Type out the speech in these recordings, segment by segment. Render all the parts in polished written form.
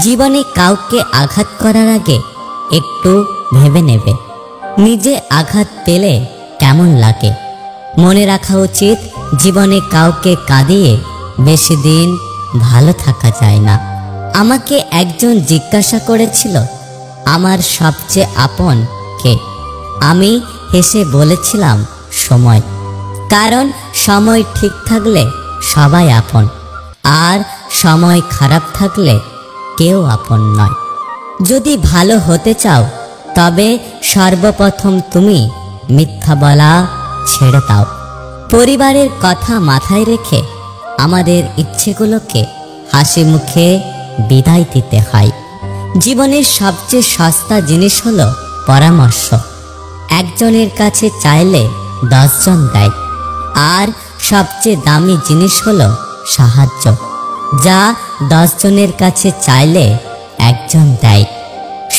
জীবনে কাউকে আঘাত করার আগে একটু ভেবে নেবে নিজে আঘাত পেলে কেমন লাগে। মনে রাখা উচিত জীবনে কাউকে কাঁদিয়ে বেশি দিন ভালো থাকা যায় না। আমাকে একজন জিজ্ঞাসা করেছিল আমার সবচেয়ে আপন কে। আমি হেসে বলেছিলাম সময়। কারণ সময় ঠিক থাকলে সবাই আপন, আর সময় খারাপ থাকলে কেউ আপন নয়। যদি ভালো হতে চাও তবে সর্বপ্রথম তুমি মিথ্যা বলা ছেড়ে দাও। পরিবারের কথা মাথায় রেখে আমাদের ইচ্ছেগুলোকে হাসি মুখে বিদায় দিতে হয়। জীবনের সবচেয়ে সস্তা জিনিস হলো পরামর্শ। একজনের কাছে চাইলে 10 জন দেয়। আর সবচেয়ে দামি জিনিস হলো সাহায্য, যা 10 জনের কাছে চাইলে একজন দেয়।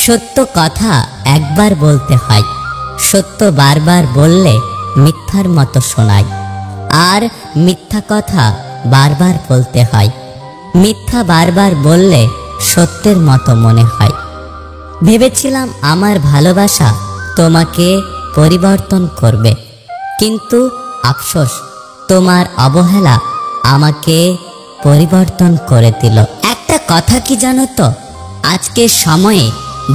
সত্য কথা একবার বলতে হয়, সত্য বারবার বললে মিথ্যার মতো শোনায়। আর মিথ্যা কথা বারবার বলতে হয়, মিথ্যা বারবার বললে সত্যের মতো মনে হয়। ভেবেছিলাম আমার ভালোবাসা তোমাকে পরিবর্তন করবে, কিন্তু আফসোস তোমার অবহেলা আমাকে পরিবর্তন করে দিল। একটা কথা কি জানো তো, আজকের সময়ে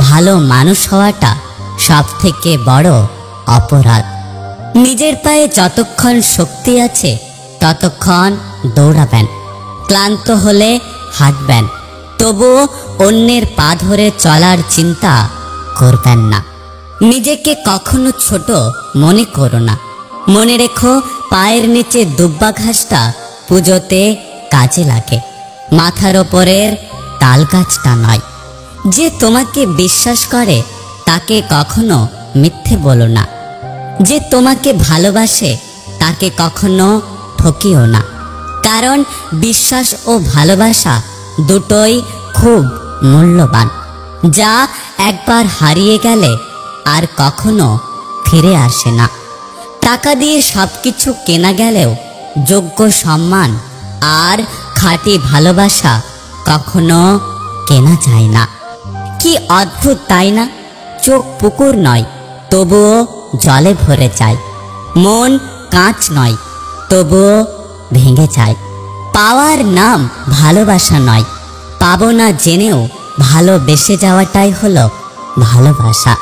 ভালো মানুষ হওয়াটা সব থেকে বড় অপরাধ। নিজের পায়ে যতক্ষণ শক্তি আছে ততক্ষণ দৌড়াবেন, ক্লান্ত হলে হাঁটবেন, তবুও অন্যের পা ধরে চলার চিন্তা করবেন না। নিজেকে কখনো ছোট মনে করো না। মনে রেখো পায়ের নিচে দুব্বা ঘাসটা পুজোতে কাজে লাগে, মাথার ওপরের তাল গাছটা নয়। যে তোমাকে বিশ্বাস করে তাকে কখনো মিথ্যে বলো না। যে তোমাকে ভালোবাসে তাকে কখনো ঠকিও না। কারণ বিশ্বাস ও ভালোবাসা দুটোই খুব মূল্যবান, যা একবার হারিয়ে গেলে আর কখনো ফিরে আসে না। টাকা দিয়ে সবকিছু কেনা গেলেও যোগ্য সম্মান আর খাঁটি ভালোবাসা কখনো কেনা যায় না। কি অদ্ভুত তাই না? চোখ পুকুর নয়, তবুও জলে ভরে যায়। মন কাঁচ নয়, তবুও ভেঙে যায়। পাওয়ার নাম ভালোবাসা নয়, পাবো না জেনেও ভালোবেসে যাওয়াটাই হলো ভালোবাসা।